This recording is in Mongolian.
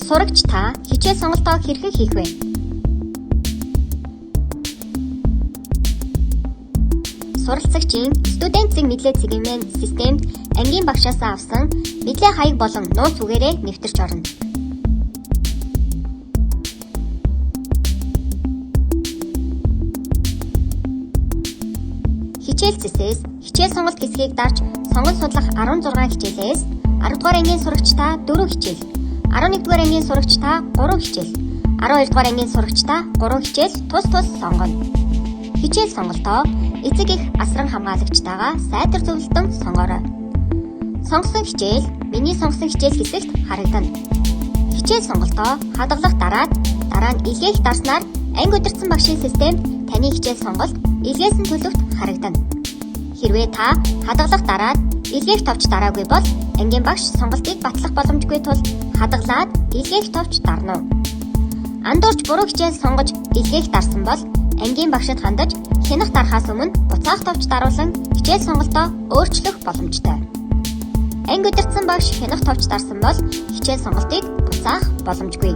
Сурагч та хичээл сонголтоо хэрхэн хийх вэ? Суралцагчийн студентцэг мэдлэг цэглэмэн системд ангийн багшаас авсан мэдлэг хаяг болон нууц үгээрээ нэвтэрч орно. Хичээл зэсээс хичээл сонголт хэсгийг дарж сонгон судлах 16 хичээлээс 10 дугаар ангийн сурагч та 4 хичээл, 11 дугаар ангийн сурагч та 3 хичээл, 12 дугаар ангийн сурагч та 3 хичээл тус сонгоно. Хичээл сонголтоо эцэг их асран хамгаалагчтайгаа сайтар зөвлөлтөн сонгоорой. Сонгосон хичээл миний сонгосон хичээл хэсэгт харагдана. Хичээл сонголтоо хадгалах дараа нь илгээх дарснаар анги удирдсан багшийн системд таны хичээл сонголт илгээсэн төлөвт харагдана. Хэрвээ та хадгалах дараа илгээх товч дараагүй бол ангийн багш сонголтыг батлах боломжгүй тул хадгалаад илгээх товч дарна уу? Андуурч буруу хичээл сонгож илгээх дарсан бол ангийн багшид хандаж хянах дарахаас өмнө буцаах товч даруулан хичээл сонголтоо өөрчлөх боломжтой. Анги удирдсан багш хянах товч дарсан бол хичээл сонголтыг буцаах боломжгүй.